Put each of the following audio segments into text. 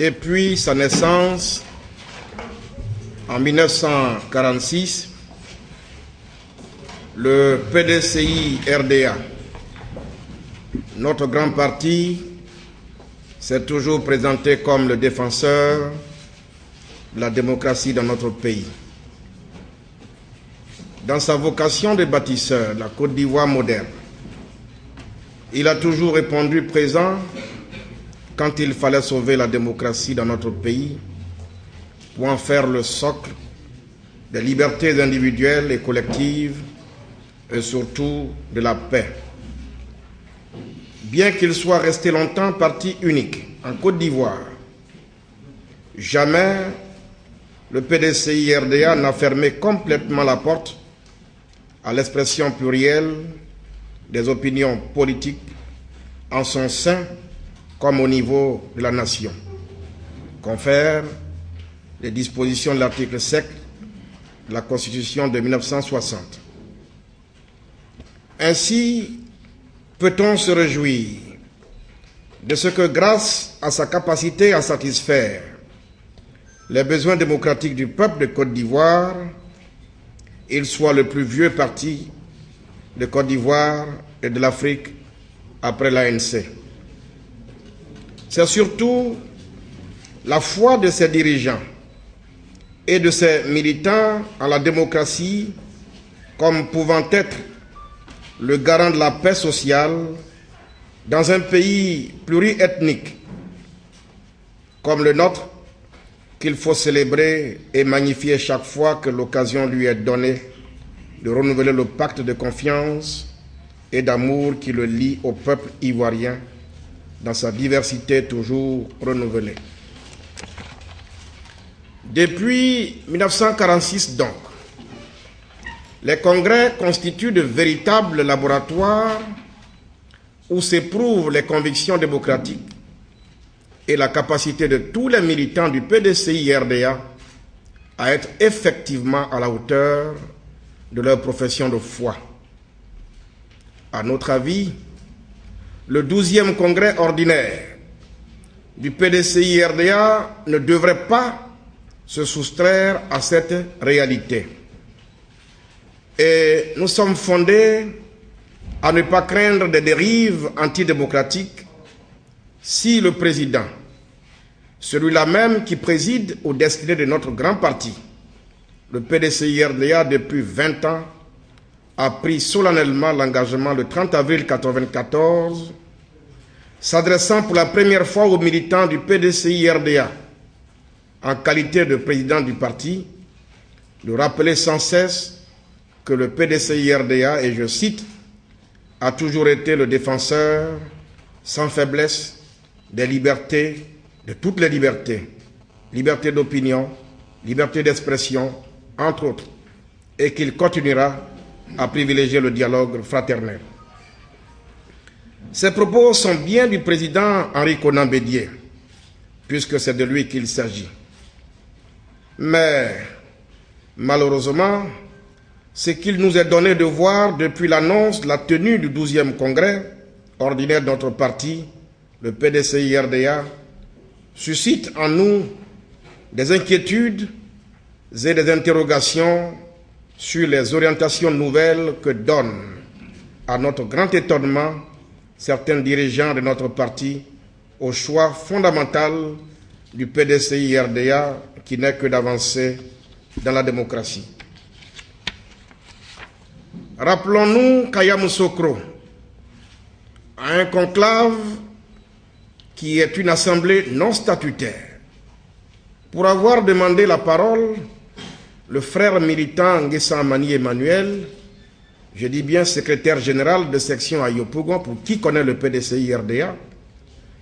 Depuis sa naissance en 1946, le PDCI-RDA, notre grand parti, s'est toujours présenté comme le défenseur de la démocratie dans notre pays. Dans sa vocation de bâtisseur de la Côte d'Ivoire moderne, il a toujours répondu présent quand il fallait sauver la démocratie dans notre pays pour en faire le socle des libertés individuelles et collectives et surtout de la paix. Bien qu'il soit resté longtemps parti unique en Côte d'Ivoire, jamais le PDCI-RDA n'a fermé complètement la porte à l'expression plurielle des opinions politiques en son sein comme au niveau de la nation, confère les dispositions de l'article 7 de la Constitution de 1960. Ainsi, peut-on se réjouir de ce que, grâce à sa capacité à satisfaire les besoins démocratiques du peuple de Côte d'Ivoire, il soit le plus vieux parti de Côte d'Ivoire et de l'Afrique après l'ANC. C'est surtout la foi de ses dirigeants et de ses militants en la démocratie comme pouvant être le garant de la paix sociale dans un pays pluriethnique comme le nôtre qu'il faut célébrer et magnifier chaque fois que l'occasion lui est donnée de renouveler le pacte de confiance et d'amour qui le lie au peuple ivoirien dans sa diversité toujours renouvelée. Depuis 1946 donc, les congrès constituent de véritables laboratoires où s'éprouvent les convictions démocratiques et la capacité de tous les militants du PDCI-RDA à être effectivement à la hauteur de leur profession de foi. À notre avis, le 12e congrès ordinaire du PDCI-RDA ne devrait pas se soustraire à cette réalité. Et nous sommes fondés à ne pas craindre des dérives antidémocratiques si le président, celui-là même qui préside aux destinées de notre grand parti, le PDCI-RDA depuis 20 ans, a pris solennellement l'engagement le 30 avril 1994, s'adressant pour la première fois aux militants du PDCI-RDA, en qualité de président du parti, de rappeler sans cesse que le PDCI-RDA, et je cite, a toujours été le défenseur sans faiblesse des libertés, de toutes les libertés, liberté d'opinion, liberté d'expression, entre autres, et qu'il continuera à privilégier le dialogue fraternel. Ces propos sont bien du président Henri Konan Bédié, puisque c'est de lui qu'il s'agit. Mais, malheureusement, ce qu'il nous est donné de voir depuis l'annonce de la tenue du 12e congrès ordinaire de notre parti, le PDCI-RDA, suscite en nous des inquiétudes et des interrogations sur les orientations nouvelles que donnent, à notre grand étonnement, certains dirigeants de notre parti au choix fondamental du PDCI-RDA qui n'est que d'avancer dans la démocratie. Rappelons-nous qu'Aya Moussokro, à un conclave qui est une assemblée non statutaire, pour avoir demandé la parole, le frère militant Nguessa Amani Emmanuel, je dis bien secrétaire général de section à Yopougon, pour qui connaît le PDCI-RDA,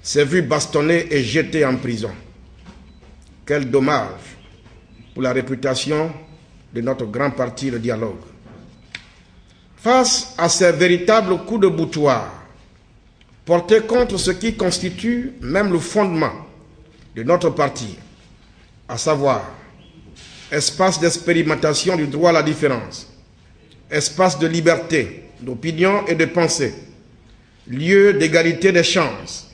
s'est vu bastonné et jeté en prison. Quel dommage pour la réputation de notre grand parti, le dialogue. Face à ces véritables coups de boutoir portés contre ce qui constitue même le fondement de notre parti, à savoir espace d'expérimentation du droit à la différence, espace de liberté, d'opinion et de pensée, lieu d'égalité des chances,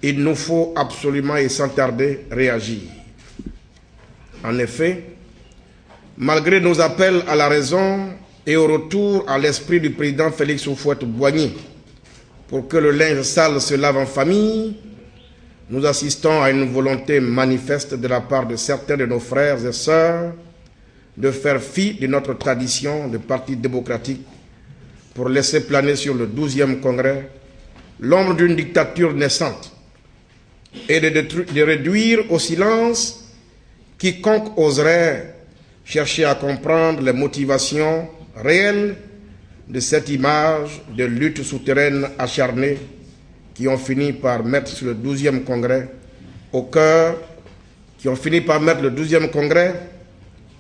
il nous faut absolument et sans tarder réagir. En effet, malgré nos appels à la raison et au retour à l'esprit du président Félix Houphouët-Boigny pour que le linge sale se lave en famille, nous assistons à une volonté manifeste de la part de certains de nos frères et sœurs de faire fi de notre tradition de parti démocratique pour laisser planer sur le 12e congrès l'ombre d'une dictature naissante et de réduire au silence quiconque oserait chercher à comprendre les motivations réelles de cette image de lutte souterraine acharnée qui ont fini par mettre sur le 12e congrès au cœur,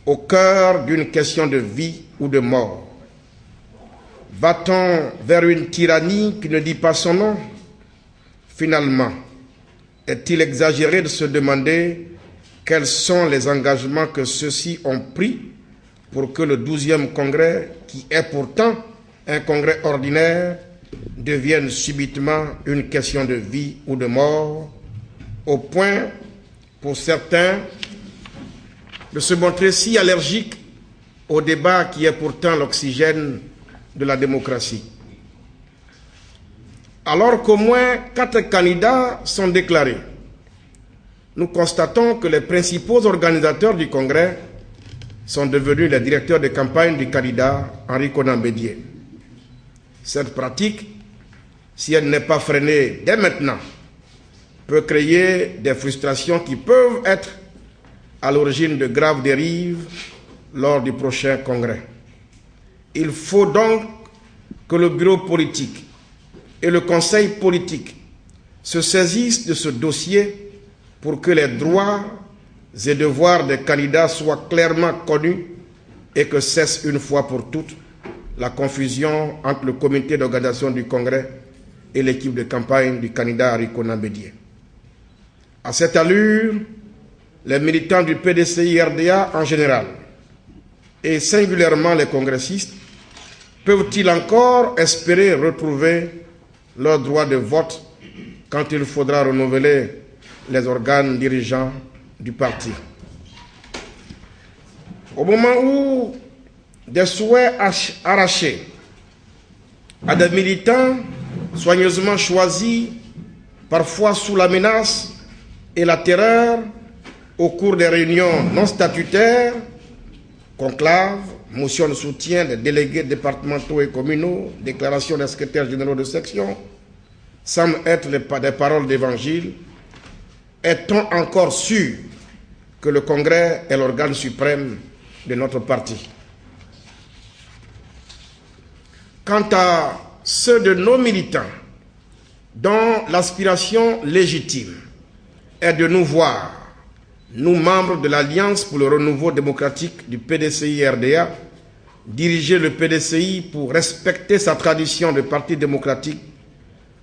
au cœur d'une question de vie ou de mort. Va-t-on vers une tyrannie qui ne dit pas son nom? Finalement, est-il exagéré de se demander quels sont les engagements que ceux-ci ont pris pour que le 12e congrès, qui est pourtant un congrès ordinaire, devienne subitement une question de vie ou de mort, au point, pour certains, de se montrer si allergiques au débat qui est pourtant l'oxygène de la démocratie. Alors qu'au moins 4 candidats sont déclarés, nous constatons que les principaux organisateurs du congrès sont devenus les directeurs de campagne du candidat Henri Konan Bédié. Cette pratique, si elle n'est pas freinée dès maintenant, peut créer des frustrations qui peuvent être à l'origine de graves dérives lors du prochain congrès. Il faut donc que le bureau politique et le conseil politique se saisissent de ce dossier pour que les droits et devoirs des candidats soient clairement connus et que cesse une fois pour toutes la confusion entre le comité d'organisation du congrès et l'équipe de campagne du candidat Henri Konan Bédié. À cette allure, les militants du PDCI-RDA en général, et singulièrement les congressistes, peuvent-ils encore espérer retrouver leur droit de vote quand il faudra renouveler les organes dirigeants du parti? Au moment où des souhaits arrachés à des militants soigneusement choisis, parfois sous la menace et la terreur, au cours des réunions non statutaires, conclaves, motions de soutien des délégués départementaux et communaux, déclarations des secrétaires généraux de section, semblent être des paroles d'évangile. Est-on encore sûr que le Congrès est l'organe suprême de notre parti? Quant à ceux de nos militants dont l'aspiration légitime est de nous voir, nous membres de l'Alliance pour le renouveau démocratique du PDCI-RDA, diriger le PDCI pour respecter sa tradition de parti démocratique,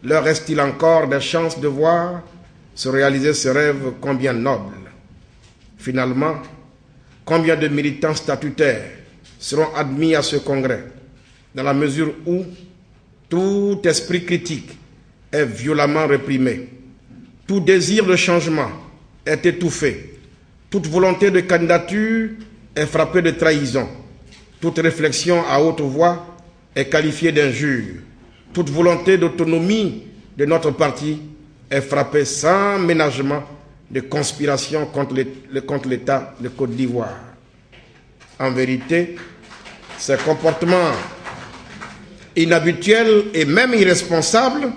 leur reste-t-il encore des chances de voir se réaliser ce rêve combien noble? Finalement, combien de militants statutaires seront admis à ce congrès, dans la mesure où tout esprit critique est violemment réprimé, tout désir de changement est étouffé, toute volonté de candidature est frappée de trahison, toute réflexion à haute voix est qualifiée d'injure, toute volonté d'autonomie de notre parti est frappée sans ménagement de conspiration contre l'État de Côte d'Ivoire. En vérité, ces comportements inhabituels et même irresponsables,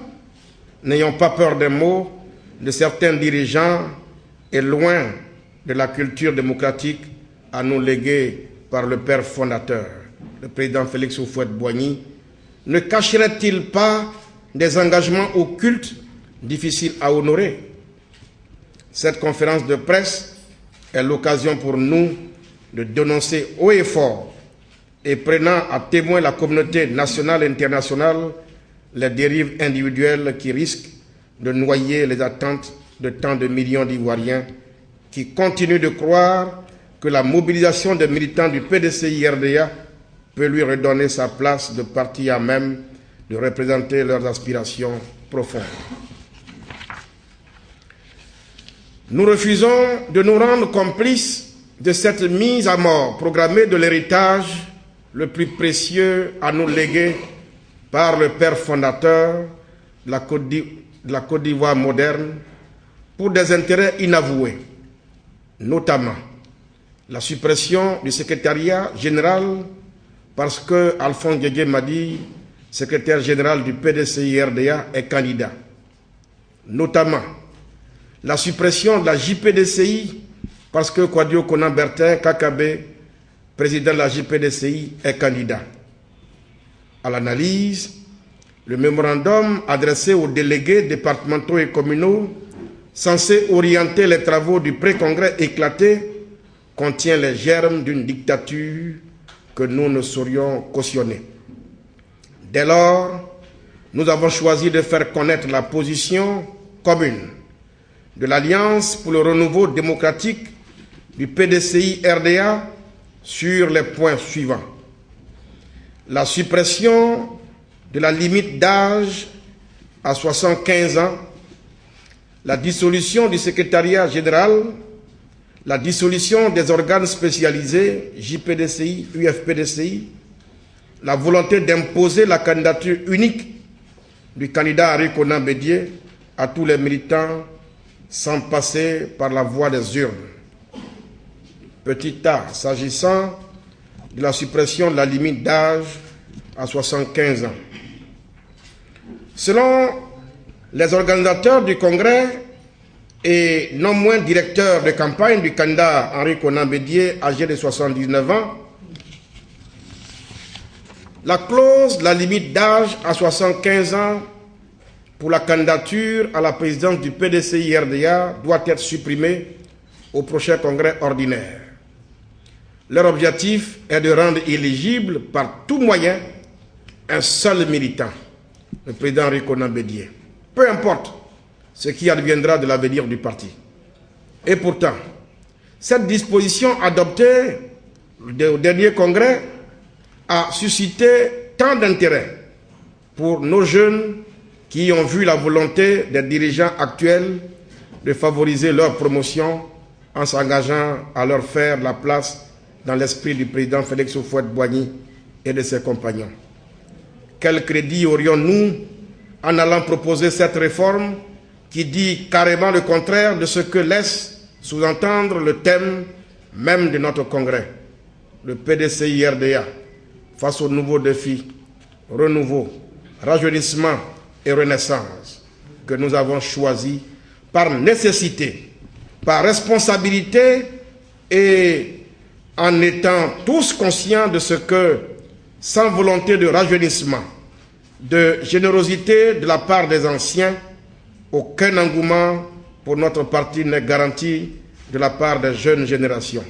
n'ayons pas peur des mots, de certains dirigeants et loin de la culture démocratique à nous léguer par le père fondateur, le président Félix Houphouët-Boigny, ne cacherait-il pas des engagements occultes difficiles à honorer? Cette conférence de presse est l'occasion pour nous de dénoncer haut et fort et prenant à témoin la communauté nationale et internationale les dérives individuelles qui risquent de noyer les attentes de tant de millions d'Ivoiriens qui continuent de croire que la mobilisation des militants du PDCI-RDA peut lui redonner sa place de parti à même de représenter leurs aspirations profondes. Nous refusons de nous rendre complices de cette mise à mort programmée de l'héritage le plus précieux à nous léguer par le père fondateur de la Côte d'Ivoire moderne pour des intérêts inavoués, notamment la suppression du secrétariat général parce que Alphonse Guégué Madi, secrétaire général du PDCI-RDA, est candidat. Notamment la suppression de la JPDCI parce que Kouadio Konan Bertin Kakabe, président de la JPDCI, est candidat. À l'analyse, le mémorandum adressé aux délégués départementaux et communaux censé orienter les travaux du pré-congrès éclaté contient les germes d'une dictature que nous ne saurions cautionner. Dès lors, nous avons choisi de faire connaître la position commune de l'Alliance pour le renouveau démocratique du PDCI-RDA sur les points suivants. La suppression de la limite d'âge à 75 ans, la dissolution du secrétariat général, la dissolution des organes spécialisés, JPDCI, UFPDCI, la volonté d'imposer la candidature unique du candidat Henri Konan Bédié à tous les militants sans passer par la voie des urnes. Petit A, s'agissant de la suppression de la limite d'âge à 75 ans. Selon les organisateurs du congrès et non moins directeur de campagne du candidat Henri Konan Bédié, âgé de 79 ans, la clause de la limite d'âge à 75 ans pour la candidature à la présidence du PDCI-RDA doit être supprimée au prochain congrès ordinaire. Leur objectif est de rendre éligible par tout moyen un seul militant, le président Henri Konan Bédié. Peu importe ce qui adviendra de l'avenir du parti. Et pourtant, cette disposition adoptée au dernier congrès a suscité tant d'intérêt pour nos jeunes qui ont vu la volonté des dirigeants actuels de favoriser leur promotion en s'engageant à leur faire la place dans l'esprit du président Félix Houphouët-Boigny et de ses compagnons. Quel crédit aurions-nous en allant proposer cette réforme qui dit carrément le contraire de ce que laisse sous-entendre le thème même de notre congrès, le PDCI-RDA, face aux nouveaux défis, renouveau, rajeunissement et renaissance que nous avons choisi par nécessité, par responsabilité et en étant tous conscients de ce que, sans volonté de rajeunissement, de générosité de la part des anciens, aucun engouement pour notre parti n'est garanti de la part des jeunes générations.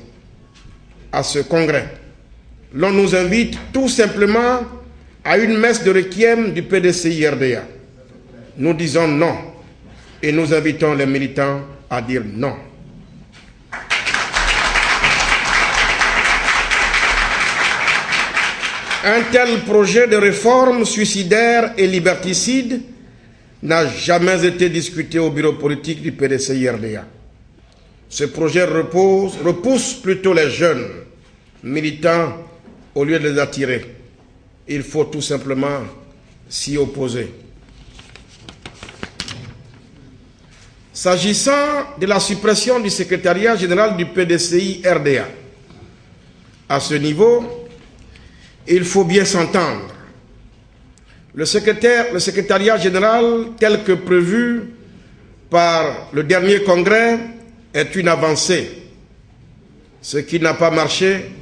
À ce congrès, l'on nous invite tout simplement à une messe de requiem du PDCI-RDA. Nous disons non et nous invitons les militants à dire non. Un tel projet de réforme suicidaire et liberticide n'a jamais été discuté au bureau politique du PDCI-RDA. Ce projet repousse plutôt les jeunes militants au lieu de les attirer. Il faut tout simplement s'y opposer. S'agissant de la suppression du secrétariat général du PDCI-RDA, à ce niveau, il faut bien s'entendre. Le secrétariat général, tel que prévu par le dernier congrès, est une avancée. Ce qui n'a pas marché,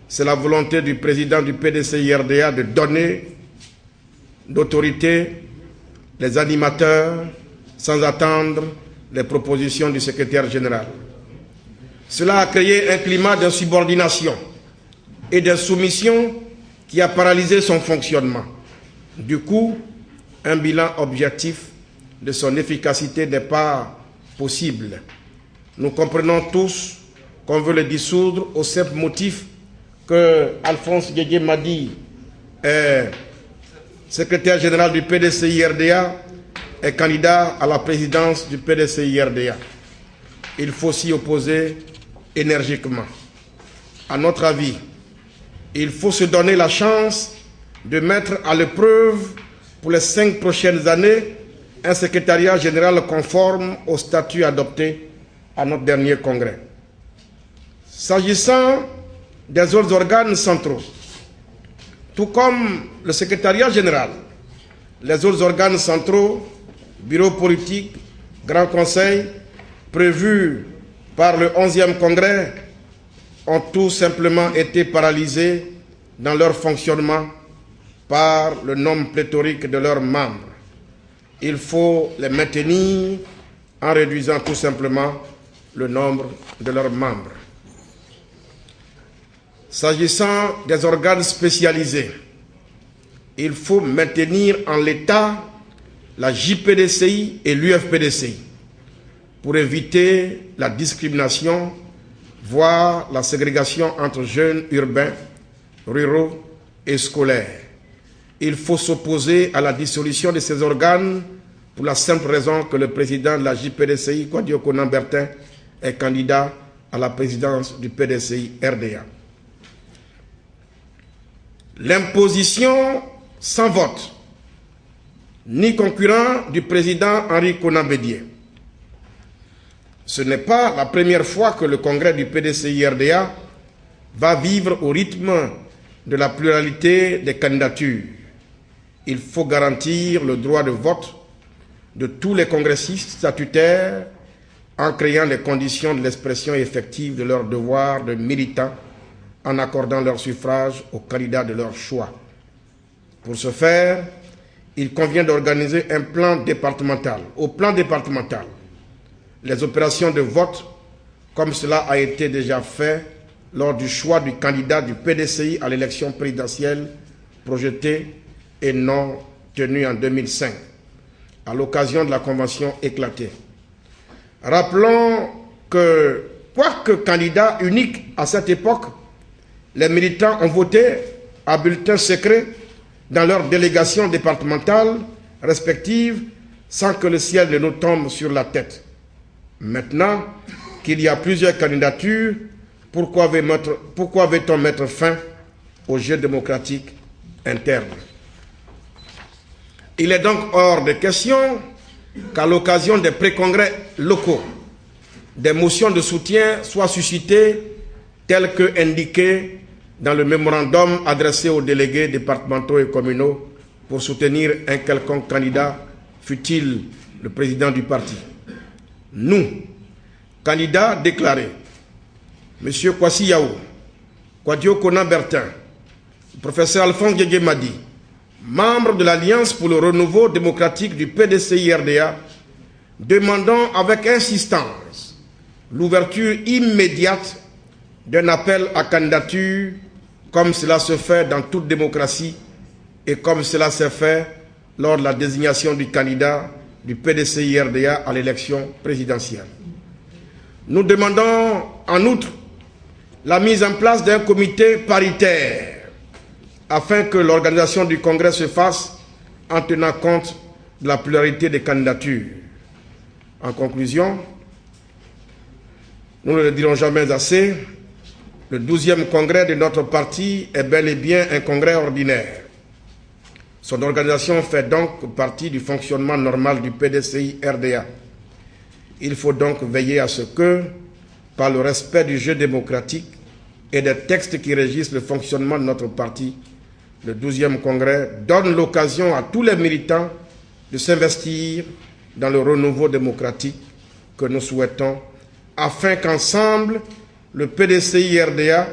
c'est la volonté du président du PDCI-RDA de donner d'autorité les animateurs sans attendre les propositions du secrétaire général. Cela a créé un climat d'insubordination et d'insoumission qui a paralysé son fonctionnement. Du coup, un bilan objectif de son efficacité n'est pas possible. Nous comprenons tous qu'on veut le dissoudre au simple motif que Alphonse Guégué Madi, secrétaire général du PDCI-RDA, est candidat à la présidence du PDCI-RDA. il faut s'y opposer énergiquement. À notre avis, il faut se donner la chance de mettre à l'épreuve pour les 5 prochaines années un secrétariat général conforme au statut adopté à notre dernier congrès. S'agissant des autres organes centraux, tout comme le secrétariat général, les autres organes centraux, bureau politique, grand conseil, prévus par le 11e congrès, ont tout simplement été paralysés dans leur fonctionnement par le nombre pléthorique de leurs membres. Il faut les maintenir en réduisant tout simplement le nombre de leurs membres. S'agissant des organes spécialisés, il faut maintenir en l'état la JPDCI et l'UFPDCI pour éviter la discrimination, voire la ségrégation entre jeunes urbains, ruraux et scolaires. Il faut s'opposer à la dissolution de ces organes pour la simple raison que le président de la JPDCI, Kouadio Konan Bertin, est candidat à la présidence du PDCI RDA. L'imposition sans vote ni concurrent du président Henri Konan Bédié. Ce n'est pas la première fois que le congrès du PDCI RDA va vivre au rythme de la pluralité des candidatures. Il faut garantir le droit de vote de tous les congressistes statutaires en créant les conditions de l'expression effective de leur devoir de militants en accordant leur suffrage aux candidats de leur choix. Pour ce faire, il convient d'organiser un plan départemental. Au plan départemental, les opérations de vote, comme cela a été déjà fait lors du choix du candidat du PDCI à l'élection présidentielle projetée et non tenue en 2005, à l'occasion de la convention éclatée. Rappelons que, quoique candidat unique à cette époque, les militants ont voté à bulletin secret dans leurs délégations départementales respectives sans que le ciel ne nous tombe sur la tête. Maintenant qu'il y a plusieurs candidatures, pourquoi veut-on mettre fin au jeu démocratique interne? Il est donc hors de question qu'à l'occasion des pré-congrès locaux, des motions de soutien soient suscitées telles que indiquées dans le mémorandum adressé aux délégués départementaux et communaux pour soutenir un quelconque candidat, fût-il le président du parti. Nous, candidats déclarés, M. Kwasi Yaou, Kouadio Konan Bertin, professeur Alphonse Guégué Madi, membre de l'Alliance pour le renouveau démocratique du PDCI RDA, demandons avec insistance l'ouverture immédiate d'un appel à candidature comme cela se fait dans toute démocratie et comme cela s'est fait lors de la désignation du candidat du PDCI RDA à l'élection présidentielle. Nous demandons en outre la mise en place d'un comité paritaire afin que l'organisation du congrès se fasse en tenant compte de la pluralité des candidatures. En conclusion, nous ne le dirons jamais assez, le 12e congrès de notre parti est bel et bien un congrès ordinaire. Son organisation fait donc partie du fonctionnement normal du PDCI RDA. Il faut donc veiller à ce que, par le respect du jeu démocratique et des textes qui régissent le fonctionnement de notre parti, le 12e congrès donne l'occasion à tous les militants de s'investir dans le renouveau démocratique que nous souhaitons, afin qu'ensemble, le PDCI RDA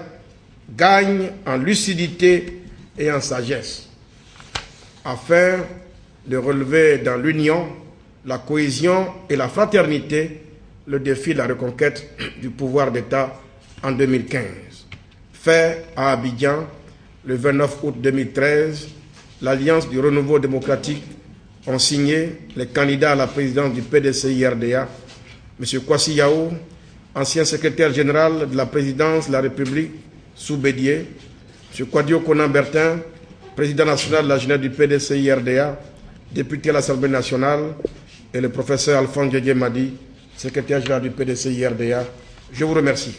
gagne en lucidité et en sagesse, afin de relever dans l'union, la cohésion et la fraternité le défi de la reconquête du pouvoir d'État en 2015. Fait à Abidjan, le 29 août 2013, l'Alliance du renouveau démocratique ont signé les candidats à la présidence du PDCI RDA, M. Kwasi Yaou, ancien secrétaire général de la présidence de la République sous Bédié, M. Kouadio Konan Bertin, président national de la jeunesse du PDCI RDA, député à l'Assemblée nationale, et le professeur Alphonse Guégué Madi, secrétaire général du PDCI-RDA. Je vous remercie.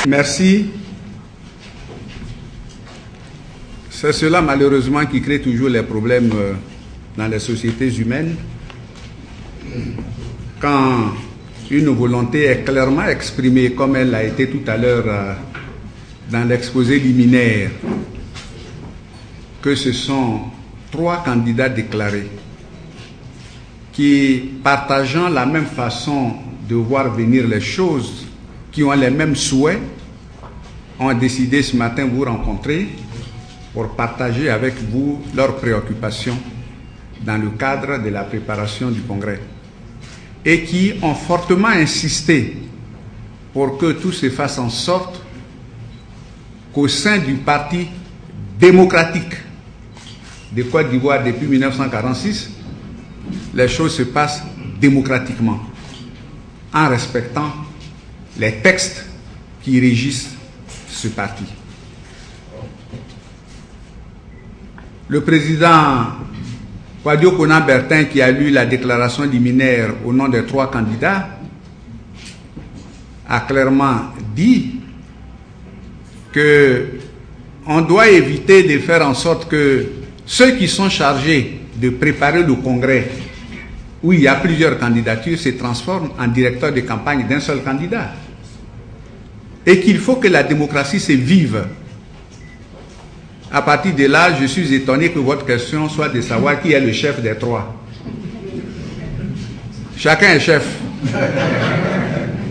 Merci. C'est cela malheureusement qui crée toujours les problèmes dans les sociétés humaines. Quand une volonté est clairement exprimée, comme elle l'a été tout à l'heure dans l'exposé liminaire, que ce sont 3 candidats déclarés qui, partageant la même façon de voir venir les choses, qui ont les mêmes souhaits, ont décidé ce matin de vous rencontrer pour partager avec vous leurs préoccupations dans le cadre de la préparation du Congrès et qui ont fortement insisté pour que tout se fasse en sorte qu'au sein du Parti démocratique de Côte d'Ivoire depuis 1946, les choses se passent démocratiquement, en respectant les textes qui régissent ce parti. Le président Kouadio Konan Bertin, qui a lu la déclaration liminaire au nom des 3 candidats, a clairement dit qu'on doit éviter de faire en sorte que ceux qui sont chargés de préparer le congrès, où il y a plusieurs candidatures, se transforment en directeur de campagne d'un seul candidat. Et qu'il faut que la démocratie se vive. À partir de là, je suis étonné que votre question soit de savoir qui est le chef des 3. Chacun est chef.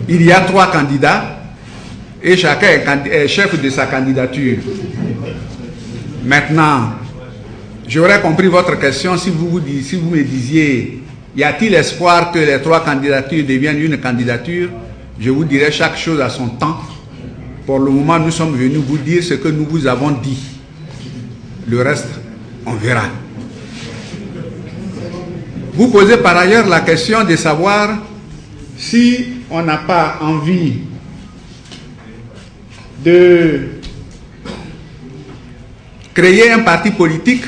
Il y a 3 candidats et chacun est chef de sa candidature. Maintenant, j'aurais compris votre question si vous me disiez, y a-t-il espoir que les 3 candidatures deviennent une candidature? Je vous dirais chaque chose à son temps. Pour le moment, nous sommes venus vous dire ce que nous vous avons dit. Le reste, on verra. Vous posez par ailleurs la question de savoir si on n'a pas envie de créer un parti politique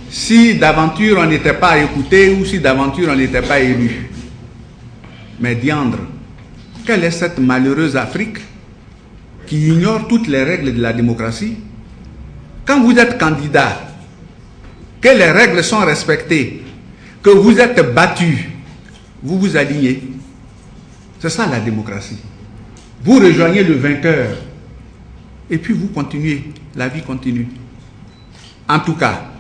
si d'aventure on n'était pas écouté ou si d'aventure on n'était pas élu. Mais diandre, quelle est cette malheureuse Afrique qui ignore toutes les règles de la démocratie? Quand vous êtes candidat, que les règles sont respectées, que vous êtes battu, vous vous alignez. C'est ça la démocratie. Vous rejoignez le vainqueur et puis vous continuez, la vie continue. En tout cas,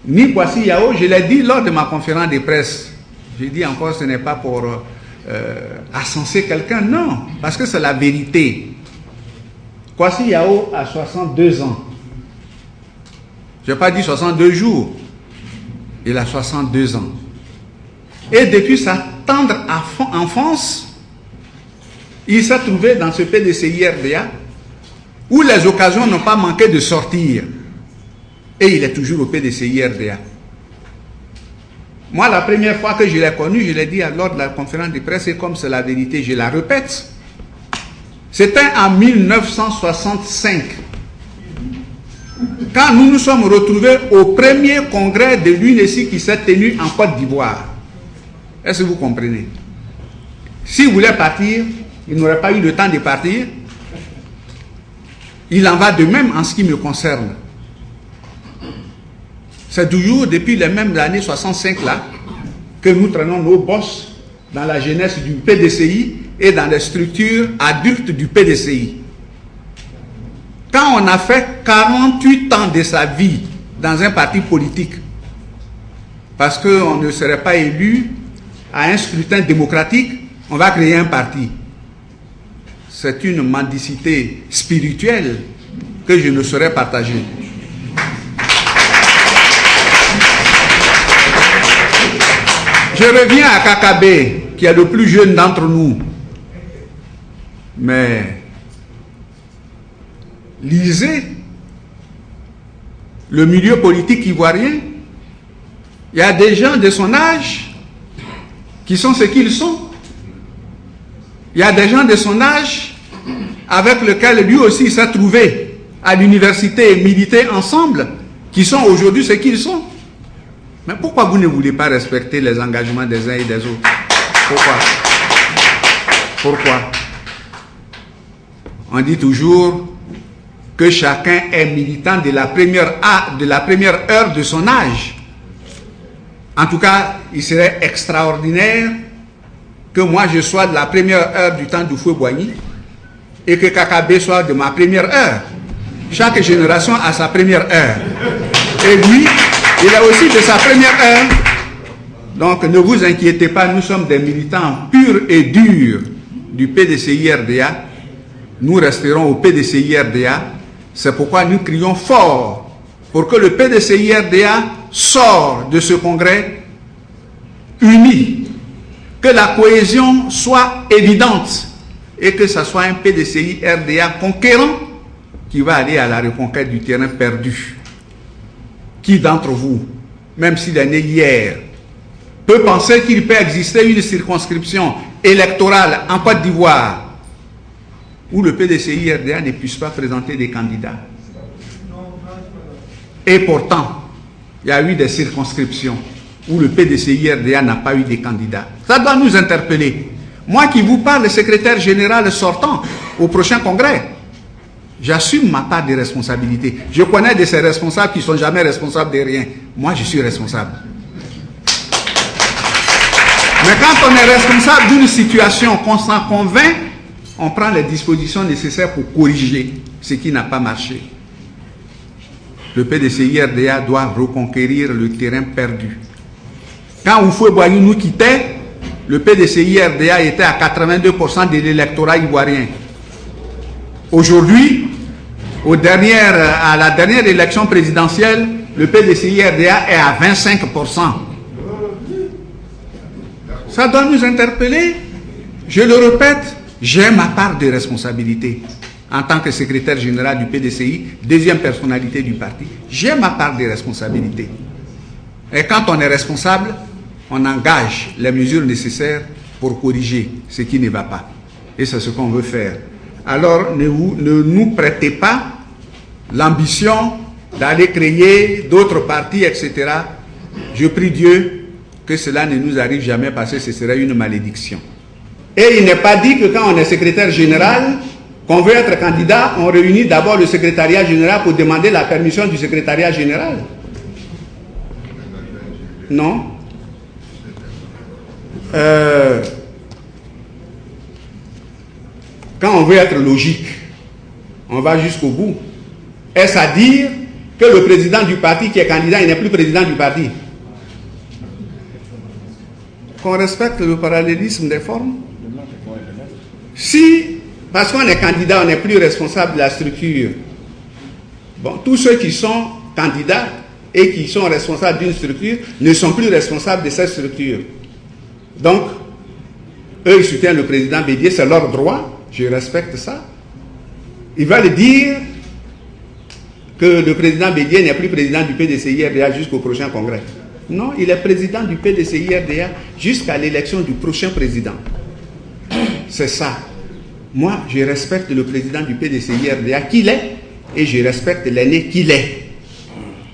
ni Kwasi Yao, je l'ai dit lors de ma conférence de presse, j'ai dit encore ce n'est pas pour ascenser quelqu'un, non, parce que c'est la vérité. Kwasi Yao a 62 ans. Je n'ai pas dit 62 jours. Il a 62 ans. Et depuis sa tendre enfance, il s'est trouvé dans ce PDCI-RDA où les occasions n'ont pas manqué de sortir. Et il est toujours au PDCI-RDA. Moi, la première fois que je l'ai connu, je l'ai dit lors de la conférence de presse, et comme c'est la vérité, je la répète. C'était en 1965. Quand nous nous sommes retrouvés au premier congrès de l'UNESI qui s'est tenu en Côte d'Ivoire. Est-ce que vous comprenez? S'il voulait partir, il n'aurait pas eu le temps de partir. Il en va de même en ce qui me concerne. C'est toujours depuis les mêmes années 65 là que nous traînons nos bosses dans la jeunesse du PDCI et dans les structures adultes du PDCI. Quand on a fait 48 ans de sa vie dans un parti politique, parce qu'on ne serait pas élu à un scrutin démocratique, on va créer un parti. C'est une mendicité spirituelle que je ne saurais partager. Je reviens à Kakabe, qui est le plus jeune d'entre nous. Mais lisez le milieu politique ivoirien. Il y a des gens de son âge qui sont ce qu'ils sont. Il y a des gens de son âge avec lesquels lui aussi s'est trouvé à l'université et milité ensemble, qui sont aujourd'hui ce qu'ils sont. Mais pourquoi vous ne voulez pas respecter les engagements des uns et des autres? Pourquoi? On dit toujours que chacun est militant de la première heure de son âge. En tout cas, il serait extraordinaire que moi je sois de la première heure du temps du Houphouët-Boigny et que Kakabe soit de ma première heure. Chaque génération a sa première heure. Et lui, il a aussi de sa première heure. Donc ne vous inquiétez pas, nous sommes des militants purs et durs du PDCI-RDA. Nous resterons au PDCI-RDA. C'est pourquoi nous crions fort pour que le PDCI-RDA sorte de ce congrès uni, que la cohésion soit évidente et que ce soit un PDCI-RDA conquérant qui va aller à la reconquête du terrain perdu. Qui d'entre vous, même s'il est né hier, peut penser qu'il peut exister une circonscription électorale en Côte d'Ivoire où le PDCI-RDA ne puisse pas présenter des candidats? Et pourtant, il y a eu des circonscriptions où le PDCI-RDA n'a pas eu de candidats. Ça doit nous interpeller. Moi qui vous parle, le secrétaire général sortant au prochain congrès, j'assume ma part de responsabilité. Je connais de ces responsables qui ne sont jamais responsables de rien. Moi, je suis responsable. Mais quand on est responsable d'une situation, qu'on s'en convainc, on prend les dispositions nécessaires pour corriger ce qui n'a pas marché. Le PDCI-RDA doit reconquérir le terrain perdu. Quand Houphouët-Boigny nous quittait, le PDCI-RDA était à 82% de l'électorat ivoirien. Aujourd'hui, à la dernière élection présidentielle, le PDCI-RDA est à 25%. Ça doit nous interpeller. Je le répète, j'ai ma part de responsabilité. En tant que secrétaire général du PDCI, deuxième personnalité du parti, j'ai ma part de responsabilité. Et quand on est responsable, on engage les mesures nécessaires pour corriger ce qui ne va pas. Et c'est ce qu'on veut faire. Alors ne nous prêtez pas l'ambition d'aller créer d'autres partis, etc. Je prie Dieu que cela ne nous arrive jamais parce que ce serait une malédiction. Et il n'est pas dit que quand on est secrétaire général, qu'on veut être candidat, on réunit d'abord le secrétariat général pour demander la permission du secrétariat général. Non. Quand on veut être logique, on va jusqu'au bout. Est-ce à dire que le président du parti qui est candidat, il n'est plus président du parti? Qu'on respecte le parallélisme des formes. Si, parce qu'on est candidat, on n'est plus responsable de la structure. Bon, tous ceux qui sont candidats et qui sont responsables d'une structure ne sont plus responsables de cette structure. Donc, eux, ils soutiennent le président Bédié, c'est leur droit, je respecte ça. Ils veulent dire que le président Bédié n'est plus président du PDCI-RDA jusqu'au prochain congrès. Non, il est président du PDCI-RDA jusqu'à l'élection du prochain président. C'est ça. Moi, je respecte le président du PDCI-RDA qu'il est et je respecte l'aîné qu'il est.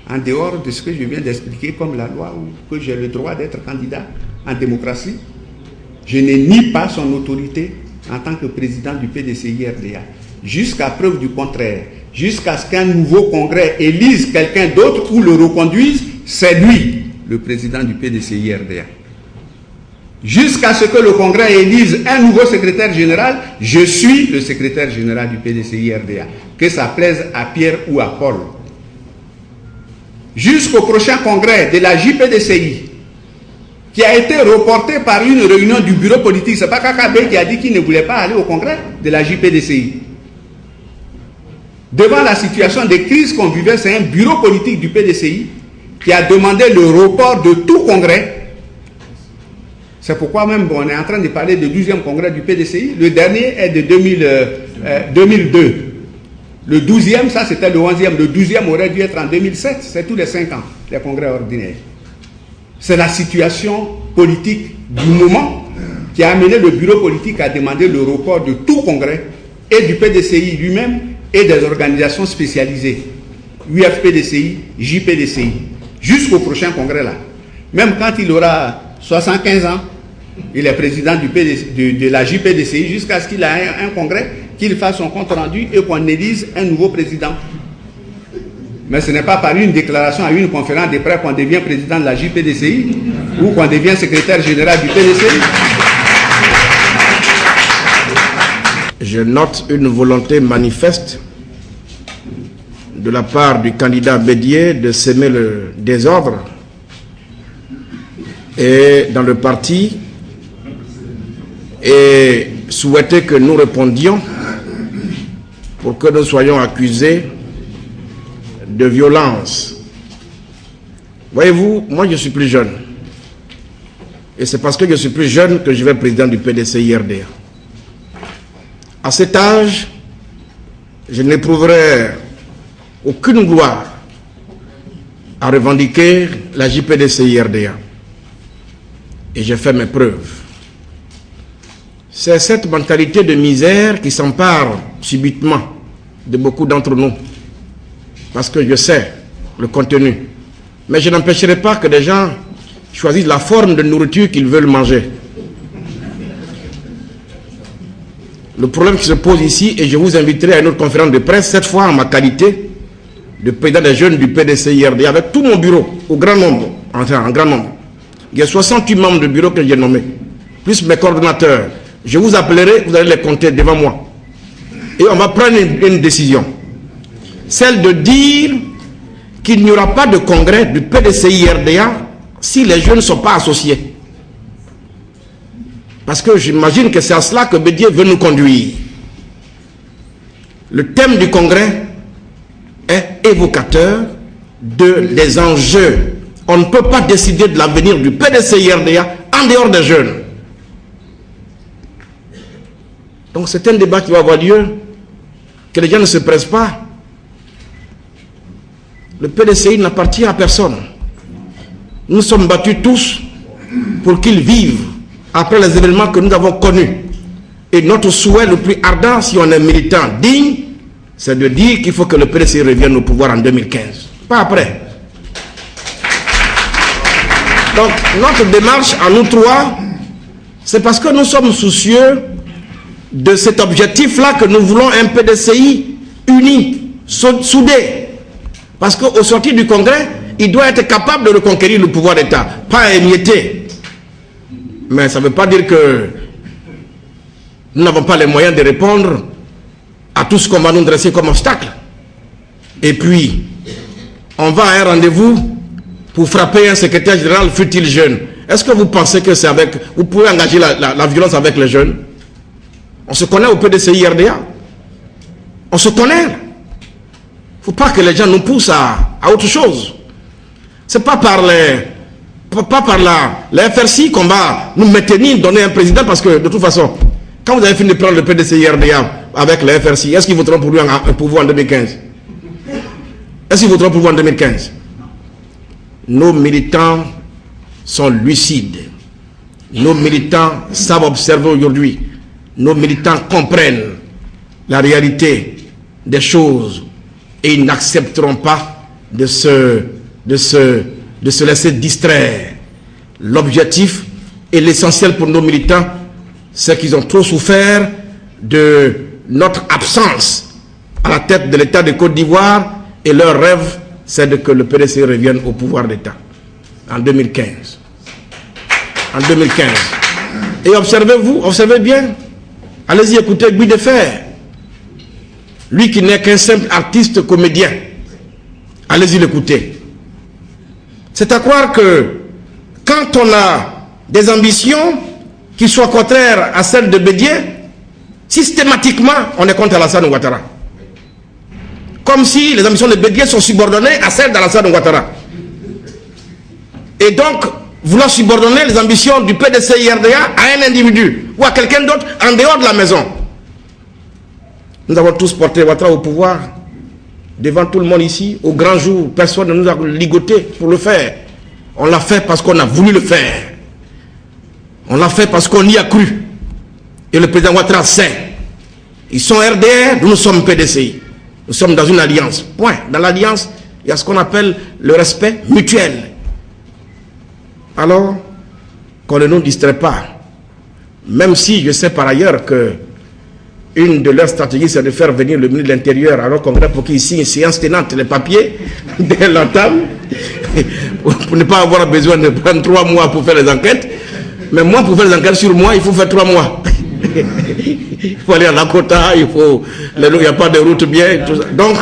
En dehors de ce que je viens d'expliquer comme la loi ou que j'ai le droit d'être candidat en démocratie, je ne nie pas son autorité en tant que président du PDCI-RDA. Jusqu'à preuve du contraire, jusqu'à ce qu'un nouveau congrès élise quelqu'un d'autre ou le reconduise, c'est lui, le président du PDCI-RDA. Jusqu'à ce que le congrès élise un nouveau secrétaire général, je suis le secrétaire général du PDCI-RDA. Que ça plaise à Pierre ou à Paul. Jusqu'au prochain congrès de la JPDCI, qui a été reporté par une réunion du bureau politique. Ce n'est pas Kakabe qui a dit qu'il ne voulait pas aller au congrès de la JPDCI. Devant la situation de crise qu'on vivait, c'est un bureau politique du PDCI qui a demandé le report de tout congrès. C'est pourquoi même on est en train de parler du 12e congrès du PDCI. Le dernier est de 2002. Le 12e, ça c'était le 11e. Le 12e aurait dû être en 2007. C'est tous les 5 ans, les congrès ordinaires. C'est la situation politique du moment qui a amené le bureau politique à demander le report de tout congrès et du PDCI lui-même et des organisations spécialisées. UFPDCI, JPDCI. Jusqu'au prochain congrès là. Même quand il aura 75 ans, Il est président de la JPDCI jusqu'à ce qu'il ait un congrès, qu'il fasse son compte rendu et qu'on élise un nouveau président. Mais ce n'est pas par une déclaration à une conférence de presse qu'on devient président de la JPDCI ou qu'on devient secrétaire général du PDCI. Je note une volonté manifeste de la part du candidat Bédié de semer le désordre et dans le parti et souhaiter que nous répondions pour que nous soyons accusés de violence. Voyez-vous, moi je suis plus jeune. Et c'est parce que je suis plus jeune que je vais être président du PDCI-RDA. À cet âge, je n'éprouverai aucune gloire à revendiquer la JPDCI-RDA. Et j'ai fait mes preuves. C'est cette mentalité de misère qui s'empare subitement de beaucoup d'entre nous. Parce que je sais le contenu. Mais je n'empêcherai pas que des gens choisissent la forme de nourriture qu'ils veulent manger. Le problème qui se pose ici, et je vous inviterai à une autre conférence de presse, cette fois en ma qualité de président des jeunes du PDCI-RDA, avec tout mon bureau, au grand nombre, enfin en grand nombre. Il y a 68 membres de bureau que j'ai nommés, plus mes coordonnateurs. Je vous appellerai, vous allez les compter devant moi. Et on va prendre une décision. Celle de dire qu'il n'y aura pas de congrès du PDCI-RDA si les jeunes ne sont pas associés. Parce que j'imagine que c'est à cela que Bédié veut nous conduire. Le thème du congrès est évocateur des enjeux. On ne peut pas décider de l'avenir du PDCI-RDA en dehors des jeunes. Donc c'est un débat qui va avoir lieu, que les gens ne se pressent pas. Le PDCI n'appartient à personne. Nous sommes battus tous pour qu'ils vivent après les événements que nous avons connus. Et notre souhait le plus ardent, si on est militant digne, c'est de dire qu'il faut que le PDCI revienne au pouvoir en 2015. Pas après. Donc, notre démarche à nous trois, c'est parce que nous sommes soucieux de cet objectif-là que nous voulons un PDCI uni, soudé. Parce qu'au sortir du Congrès, il doit être capable de reconquérir le pouvoir d'État, pas émietter. Mais ça ne veut pas dire que nous n'avons pas les moyens de répondre à tout ce qu'on va nous dresser comme obstacle. Et puis, on va à un rendez-vous pour frapper un secrétaire général, fut-il jeune. Est-ce que vous pensez que c'est avec... Vous pouvez engager la violence avec les jeunes? On se connaît au PDCI-RDA. On se connaît. Il ne faut pas que les gens nous poussent à autre chose. Ce n'est pas par la FRC qu'on va nous maintenir, donner un président, parce que de toute façon, quand vous avez fini de prendre le PDCI-RDA avec la FRC, est-ce qu'ils voteront pour vous en 2015? Est-ce qu'ils voteront pour vous en 2015? Nos militants sont lucides. Nos militants savent observer aujourd'hui. Nos militants comprennent la réalité des choses et ils n'accepteront pas de se laisser distraire. L'objectif et l'essentiel pour nos militants, c'est qu'ils ont trop souffert de notre absence à la tête de l'État de Côte d'Ivoire et leur rêve, c'est que le PDCI revienne au pouvoir d'État en 2015. En 2015. Et observez bien, allez-y écoutez Guy Defer, lui qui n'est qu'un simple artiste comédien. Allez-y l'écouter. C'est à croire que quand on a des ambitions qui soient contraires à celles de Bédié, systématiquement, on est contre Alassane Ouattara. Comme si les ambitions de Bédié sont subordonnées à celles d'Alassane Ouattara. Et donc, vouloir subordonner les ambitions du PDCI-RDA à un individu ou à quelqu'un d'autre en dehors de la maison. Nous avons tous porté Ouattara au pouvoir, devant tout le monde ici, au grand jour. Personne ne nous a ligoté pour le faire. On l'a fait parce qu'on a voulu le faire. On l'a fait parce qu'on y a cru. Et le président Ouattara sait. Ils sont RDR, nous sommes PDCI. Nous sommes dans une alliance. Point. Dans l'alliance, il y a ce qu'on appelle le respect mutuel. Alors, qu'on ne nous distrait pas Même si je sais par ailleurs que une de leurs stratégies, c'est de faire venir le ministre de l'Intérieur à leur congrès pour qu'il signe séance tenante les papiers dès l'entame, pour ne pas avoir besoin de prendre 3 mois pour faire les enquêtes. Mais moi, pour faire les enquêtes sur moi, il faut faire 3 mois. Il faut aller à Lakota, il n'y a pas de route bien, tout ça. Donc,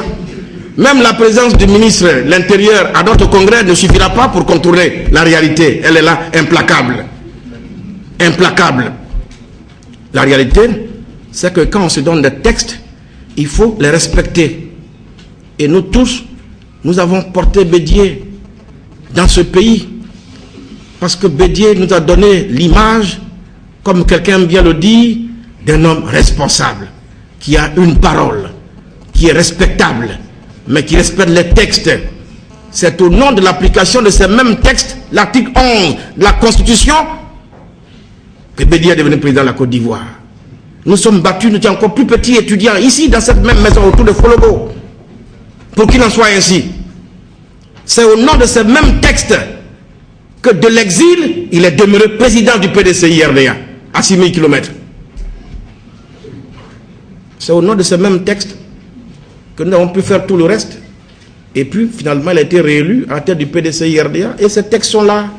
même la présence du ministre de l'Intérieur à notre congrès ne suffira pas pour contourner la réalité. Elle est là, implacable. Implacable. La réalité, c'est que quand on se donne des textes, il faut les respecter. Et nous tous, nous avons porté Bédié dans ce pays. Parce que Bédié nous a donné l'image, comme quelqu'un bien le dit, d'un homme responsable, qui a une parole, qui est respectable, mais qui respecte les textes. C'est au nom de l'application de ces mêmes textes, l'article 11 de la Constitution, que Bédié est devenu président de la Côte d'Ivoire. Nous sommes battus, nous étions encore plus petits étudiants, ici, dans cette même maison, autour de Fologo. Pour qu'il en soit ainsi. C'est au nom de ces mêmes textes que de l'exil, il est demeuré président du PDCI-RDA, à 6000 km. C'est au nom de ces mêmes textes que nous avons pu faire tout le reste. Et puis, finalement, il a été réélu à la tête du PDCI-RDA. Et ces textes sont là,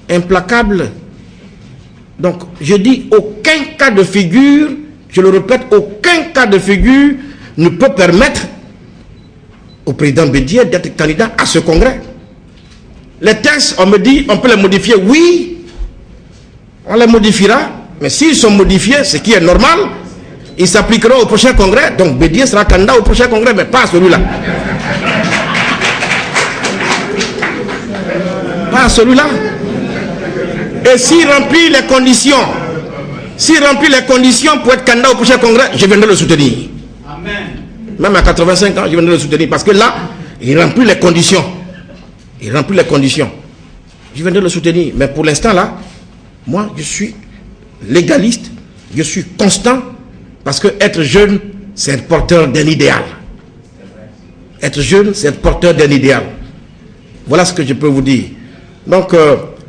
implacables. Donc, je dis, aucun cas de figure, je le répète, aucun cas de figure ne peut permettre au président Bédié d'être candidat à ce congrès. Les textes, on me dit, on peut les modifier. Oui, on les modifiera. Mais s'ils sont modifiés, ce qui est normal, ils s'appliqueront au prochain congrès. Donc Bédié sera candidat au prochain congrès, mais pas à celui-là. Pas à celui-là. Et s'il remplit les conditions, pour être candidat au prochain congrès, je viendrai le soutenir. Amen. Même à 85 ans, je viendrai le soutenir. Parce que là, il remplit les conditions. Il remplit les conditions. Je viendrai le soutenir. Mais pour l'instant, là, moi, je suis légaliste, je suis constant, parce que être jeune, c'est être porteur d'un idéal. Être jeune, c'est être porteur d'un idéal. Voilà ce que je peux vous dire. Donc,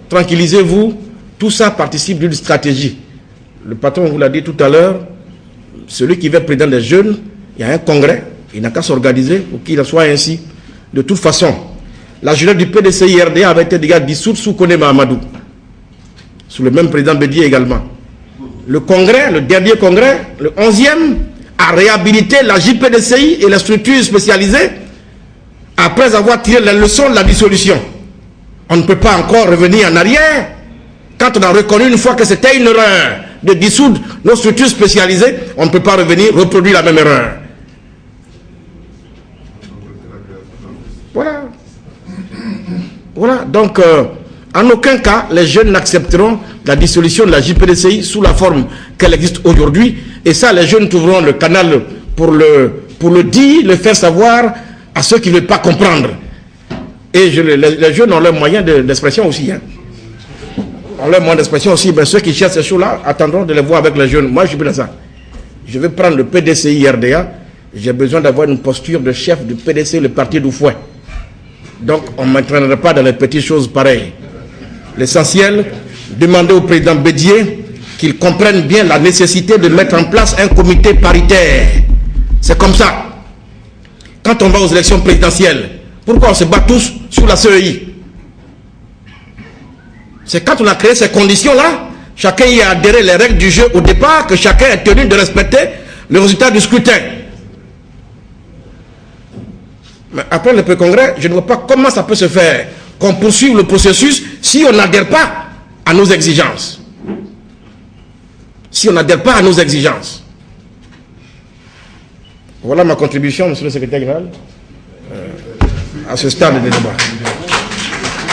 tranquillisez-vous, tout ça participe d'une stratégie. Le patron vous l'a dit tout à l'heure, celui qui veut président des jeunes, il y a un congrès, il n'a qu'à s'organiser pour qu'il en soit ainsi. De toute façon, la jeunesse du PDCI-RDA avait été déjà dissoute sous Koné Mahamadou, sous le même président Bédié également. Le congrès, le dernier congrès, le 11e, a réhabilité la JPDCI et les structures spécialisées après avoir tiré la leçon de la dissolution. On ne peut pas encore revenir en arrière quand on a reconnu une fois que c'était une erreur de dissoudre nos structures spécialisées. On ne peut pas revenir reproduire la même erreur. Voilà. Voilà. Donc, en aucun cas, les jeunes n'accepteront la dissolution de la JPDCI sous la forme qu'elle existe aujourd'hui. Et ça, les jeunes trouveront le canal pour le dire, le faire savoir à ceux qui ne veulent pas comprendre. Et les jeunes ont leurs moyens d'expression aussi. Hein. Ont leurs moyens d'expression aussi. Ben, ceux qui cherchent ces choses-là attendront de les voir avec les jeunes. Moi, je suis plus dans ça. Je vais prendre le PDCI-RDA. J'ai besoin d'avoir une posture de chef du PDC, le parti du fouet. Donc, on ne m'entraînera pas dans les petites choses pareilles. L'essentiel, demander au président Bédié qu'il comprenne bien la nécessité de mettre en place un comité paritaire. C'est comme ça. Quand on va aux élections présidentielles, pourquoi on se bat tous sur la CEI? C'est quand on a créé ces conditions-là, chacun y a adhéré les règles du jeu au départ, que chacun est tenu de respecter le résultat du scrutin. Mais après le pré-congrès, je ne vois pas comment ça peut se faire qu'on poursuive le processus si on n'adhère pas à nos exigences. Si on n'adhère pas à nos exigences. Voilà ma contribution, monsieur le secrétaire général, à ce stade de débat.